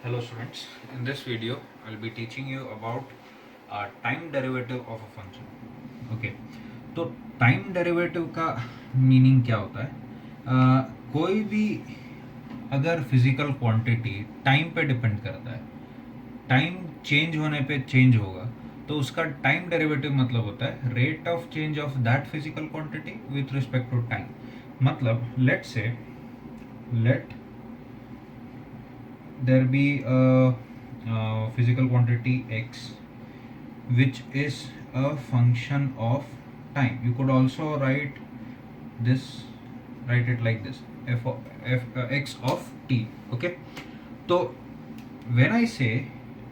Hello students, in this video I'll be teaching you about time derivative of a function. Okay, तो time derivative का meaning क्या होता है? कोई भी अगर फिजिकल क्वांटिटी टाइम पे डिपेंड करता है, टाइम चेंज होने पे चेंज होगा, तो उसका टाइम डेरिवेटिव मतलब होता है rate of change of that physical quantity with respect to time. मतलब let there be a physical quantity x which is a function of time. You could also write it like this, x of t. Okay, so when I say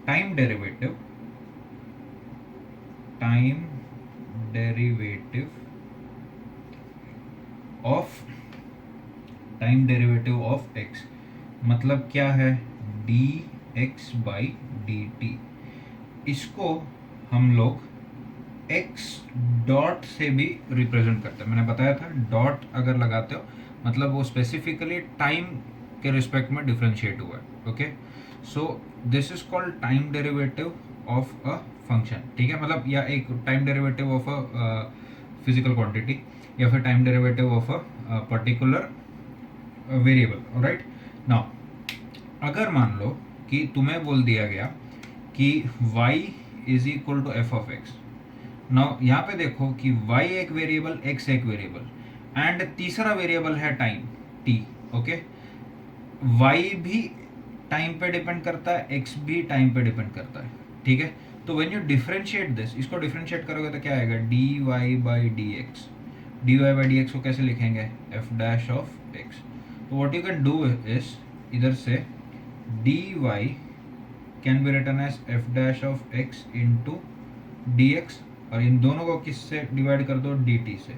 time derivative of x मतलब क्या है, dx by dt. इसको हम लोग x dot से भी represent करते हैं. मैंने बताया था डॉट अगर लगाते हो मतलब वो स्पेसिफिकली टाइम के रिस्पेक्ट में डिफ्रेंशिएट हुआ है. Okay, so this is called time derivative of a function. ठीक है, मतलब या एक time derivative of a physical quantity या फिर time derivative of a particular variable. Right now, अगर मान लो कि तुम्हें बोल दिया गया कि y is equal to f of x. Now यहाँ पे देखो कि y एक वेरिएबल, x एक वेरिएबल एंड तीसरा वेरिएबल है टाइम t. ओके, y भी टाइम पे डिपेंड करता है, x भी टाइम पे डिपेंड करता है. ठीक है, तो व्हेन यू डिफरेंशिएट दिस, इसको डिफरेंशिएट करोगे तो क्या आएगा, dy by dx. dy by dx को कैसे लिखेंगे, f डैश ऑफ x. तो what you can do is इधर से dy can be written as f dash of x into dx और इन दोनों को किससे डिवाइड कर दो, dt से.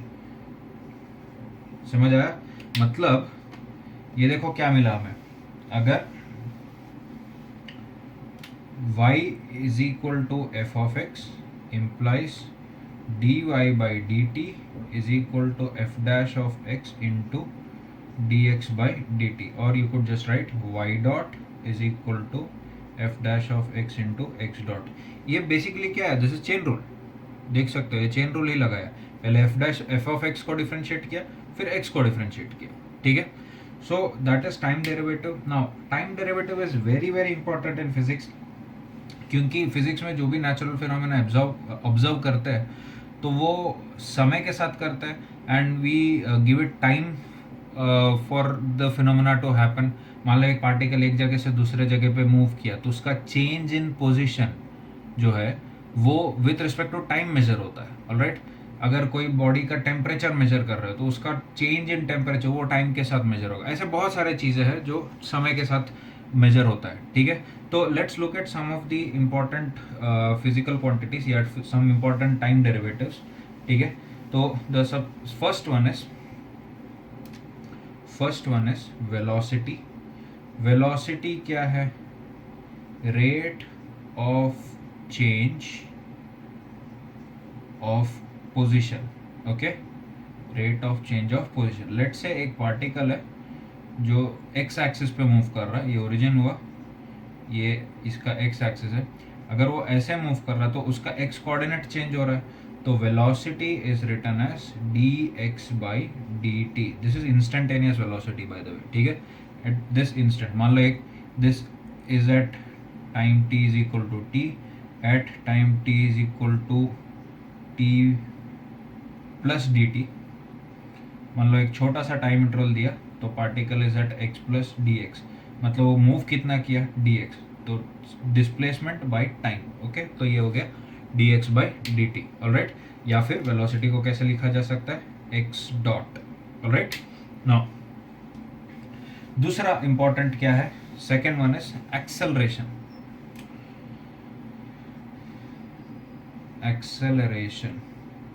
समझ आया? मतलब ये देखो क्या मिला हमें, अगर y is equal to f of x implies dy by dt is equal to f dash of x into dx by dt, और you could just write y dot is equal to f dash of x into x dot. ये basically क्या है, this is chain rule. देख सकते हो ये chain rule ही लगाया, पहले f of x को डिफरेंशिएट किया, फिर x को डिफरेंशिएट किया. ठीक है, सो that is time derivative. Now time derivative is very very important in physics, क्योंकि फिजिक्स में जो भी नेचुरल फिनोमेना ऑब्जर्व करते हैं तो वो समय के साथ करते हैं and we give it time for the phenomena to happen. मान लो एक पार्टिकल एक जगह से दूसरे जगह पे मूव किया तो उसका चेंज इन पोजीशन जो है वो with respect to time measure होता है. ऑलराइट, अगर कोई बॉडी का टेम्परेचर मेजर कर रहे हो तो उसका चेंज इन टेम्परेचर वो टाइम के साथ मेजर होगा. ऐसे बहुत सारे चीज़ें हैं जो समय के साथ मेजर होता है. ठीक है, तो let's look at some of the important physical quantities या सम इम्पॉर्टेंट टाइम डेरिवेटिव्स. ठीक है, तो the first one is velocity. Velocity क्या है, rate of change of position. Okay, rate of change of position. Let say एक particle है जो x axis पे मूव कर रहा है, ये ओरिजिन हुआ, ये इसका एक्स एक्सिस है. अगर वो ऐसे मूव कर रहा है तो उसका एक्स कोऑर्डिनेट चेंज हो रहा है, तो velocity is written as dx by dt. This is instantaneous velocity by the way. ठीक है, एट दिस इंस्टेंट, मान लो एक this is at time t is equal to t, at time t is equal to t plus dt. मान लो एक छोटा सा टाइम इंटरवल दिया तो particle is at x plus dx, मतलब वो मूव कितना किया, dx, तो डिस्प्लेसमेंट बाय टाइम. ओके, तो ये हो गया dx बाई dt. ऑलराइट, या फिर वेलोसिटी को कैसे लिखा जा सकता है, x डॉट. ऑलराइट, नाउ दूसरा इंपॉर्टेंट क्या है, second one is acceleration. Acceleration,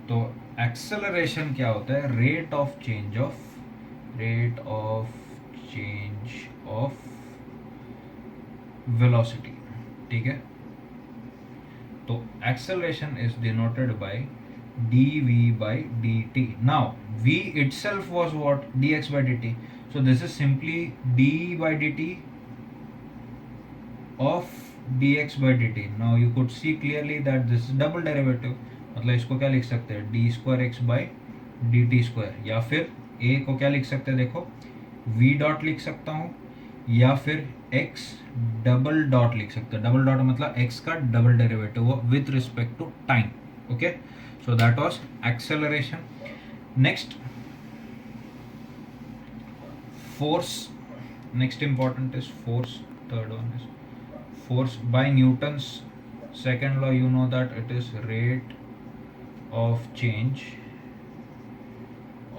तो एक्सेलरेशन क्या होता है, rate of change of velocity. ठीक है, तो acceleration is denoted by dv by dt. Now v itself was what, dx by dt. So this is simply d by dt of dx by dt. Now you could see clearly that this is double derivative, मतलब इसको क्या लिख सकते हैं, D square x by D t square, या फिर ए को क्या लिख सकते हैं, देखो v डॉट लिख सकता हूँ, या फिर x डबल डॉट लिख सकते हैं. डबल डॉट मतलब x का double derivative with respect to time. Okay, so that was acceleration. Next force. Next important is force. Third one is force. By Newton's second law, you know that it is rate of change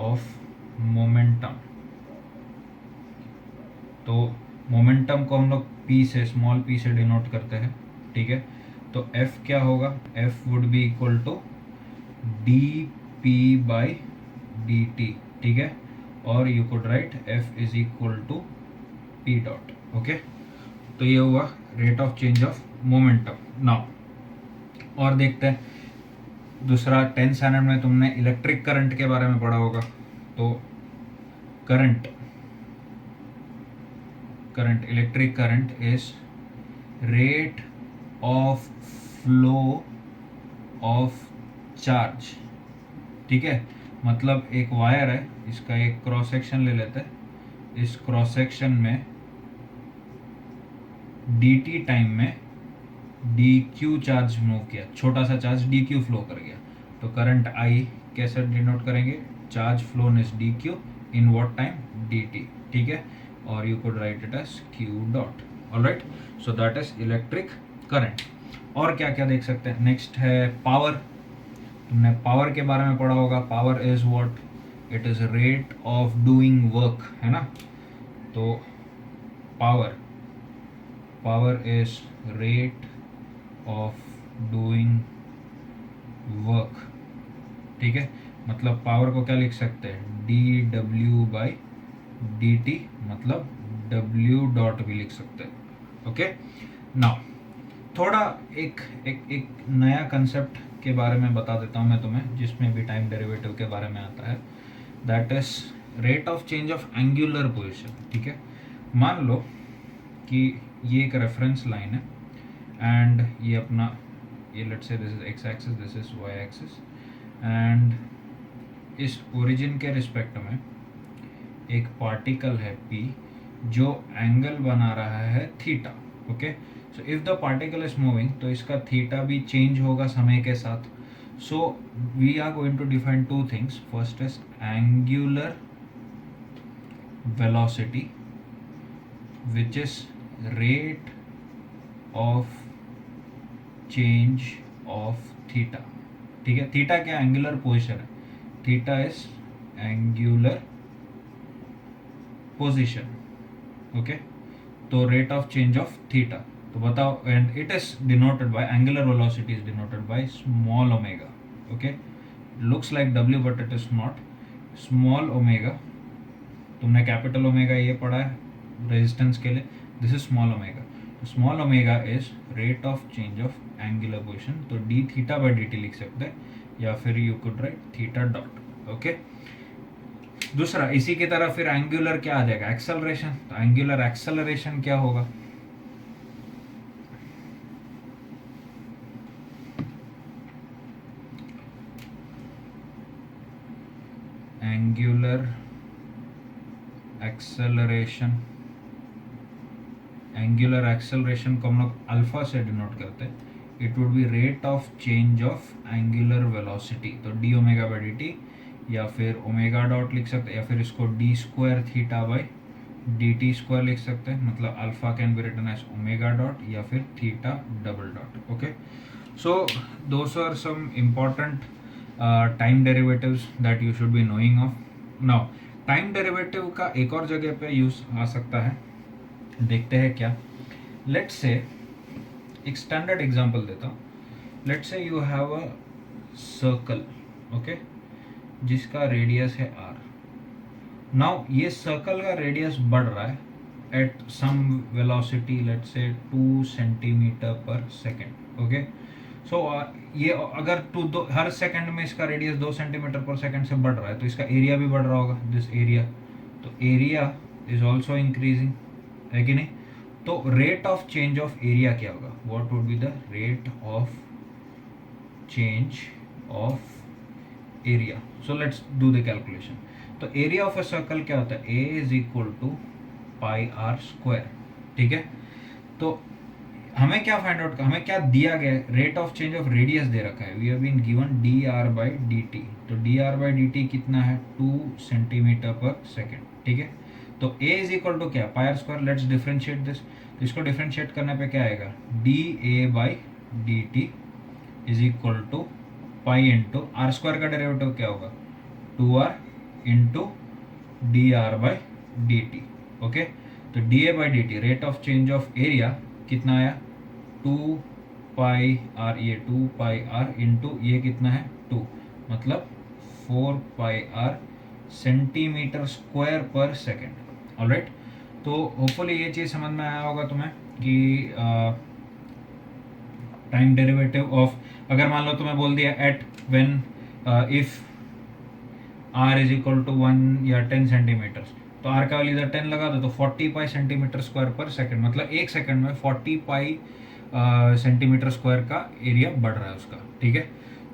of momentum. तो momentum को हम लोग p से, small p से denote करते हैं. ठीक है, तो f क्या होगा, f would be equal to d p by D t. ठीक है, और you could write f is equal to p dot. Okay, तो ये हुआ rate of change of momentum. Now और देखते हैं दूसरा. 10th स्टैंडर्ड में तुमने इलेक्ट्रिक करंट के बारे में पढ़ा होगा. तो current, electric current is rate of flow of charge. ठीक है, मतलब एक वायर है, इसका एक क्रॉस सेक्शन ले लेते हैं. इस क्रॉस सेक्शन में dt टाइम में dq चार्ज मूव किया, छोटा सा चार्ज dq फ्लो कर गया. तो करंट I कैसे डिनोट करेंगे, charge flown is dq in what time, dt. ठीक है, और you could write it as q dot. Alright, so that is electric current. और क्या क्या देख सकते हैं. नेक्स्ट है पावर. तुमने पावर के बारे में पढ़ा होगा. Power is what, it is rate of doing work, है ना. तो power is rate of doing work. ठीक है, मतलब पावर को क्या लिख सकते हैं, D W by D T, मतलब डब्ल्यू डॉट भी लिख सकते हैं. ओके, नाउ थोड़ा एक नया कंसेप्ट के बारे में बता देता हूँ मैं तुम्हें, जिसमें भी टाइम डेरिवेटिव के बारे में आता है. That is rate of change of angular position. ठीक है, मान लो कि ये एक रेफरेंस लाइन है एंड ये अपना, ये let's say this is x axis, this is y axis, and इस ओरिजिन के रिस्पेक्ट में एक पार्टिकल है P जो एंगल बना रहा है theta. Okay, so if the particle is moving, तो इसका थीटा भी चेंज होगा समय के साथ. So we are going to define two things. First is angular velocity which is rate of change of theta. ठीक है, थीटा क्या, एंगुलर पोजिशन है. Theta is angular position. Okay, तो rate of change of theta. तो बताओ, and it is denoted by, angular velocity is denoted by small omega. Okay, looks like W but it is not. Small omega, तुमने capital omega ये पढ़ा है resistance के लिए. This is small omega. Small omega is rate of change of angular position. तो D theta by D T लिख सकते हैं, या फिर you could right theta dot. Okay, दूसरा इसी की तरह फिर एंगुलर क्या आ जाएगा, एक्सेलरेशन. तो एंगुलर एक्सेलरेशन क्या होगा, एंगुलर एक्सेलरेशन. एंगुलर एक्सेलरेशन को हम लोग अल्फा से डिनोट करते हैं. It would be rate of change of angular velocity. तो D omega by D T, या फिर ओमेगा डॉट लिख सकते हैं, या फिर इसको d square theta by D t square लिख सकते हैं. मतलब alpha can be written as omega dot या फिर theta double dot. Okay, so those are some important time derivatives that you should be knowing of. Now time derivative का एक और जगह पे यूज आ सकता है, देखते हैं क्या. लेट्स से एक स्टैंडर्ड एग्जांपल देता हूँ. Let's say you have a circle, okay, जिसका रेडियस है r. नाउ ये सर्कल का रेडियस बढ़ रहा है at some velocity, let's say 2 centimetre पर सेकेंड. ओके, सो ये अगर हर सेकंड में इसका रेडियस 2 सेंटीमीटर पर सेकंड से बढ़ रहा है, तो इसका एरिया भी बढ़ रहा होगा, दिस एरिया. तो एरिया इज ऑल्सो इंक्रीजिंग, है कि नहीं. तो rate of change of area क्या होगा, what would be the rate of change of area. So let's do the calculation. तो एरिया ऑफ अ सर्कल क्या होता है, A is equal to pi are square. ठीक है, तो हमें क्या फाइंड आउट, हमें क्या दिया गया, rate of change of radius दे रखा है. We have been given D are by D T. तो D are by D T कितना है, 2 सेंटीमीटर पर सेकेंड. ठीक है, तो ए इज इक्वल टू क्या, pi are square. Let's differentiate this. इसको डिफ्रेंशिएट करने पे क्या आएगा, d a by D t is equal to pi into r square का डेरिवेटिव क्या होगा, 2r into d are by D t. Okay, तो d a by D t rate of change of area कितना आया, 2 पाई are, ये 2 पाई are into ये कितना है 2, मतलब 4 पाई आर सेंटीमीटर स्क्वायर पर सेकेंड. ऑलराइट, तो होपफुली ये चीज़ समझ में आया होगा तुम्हें कि टाइम डेरिवेटिव ऑफ, अगर मान लो तुम्हें बोल दिया at when if r is equal to 1 या 10 सेंटीमीटर, तो r का वैल्यू इधर 10 लगा दो तो 40 पाई सेंटीमीटर स्क्वायर पर सेकंड, मतलब एक सेकंड में 40 पाई सेंटीमीटर स्क्वायर का एरिया बढ़ रहा है उसका. ठीक है,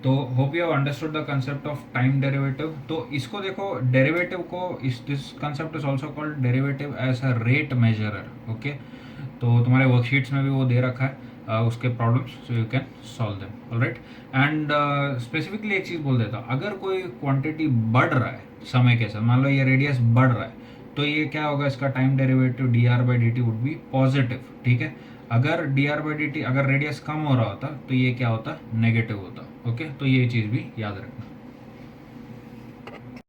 तो hope you have understood the concept of time derivative. तो इसको देखो, डेरिवेटिव को this concept is also called derivative as a rate measurer. Okay, तो तुम्हारे वर्कशीट्स में भी वो दे रखा है उसके problems, so you can solve them. Alright, and specifically एक चीज़ बोल देता हूँ, अगर कोई क्वांटिटी बढ़ रहा है समय के साथ, मान लो ये रेडियस बढ़ रहा है, तो ये क्या होगा, इसका time derivative D R by D T would be positive. ठीक है, अगर D R by D T, अगर रेडियस कम हो रहा होता तो ये क्या होता, नेगेटिव होता. ओके, तो ये चीज़ भी याद रखना.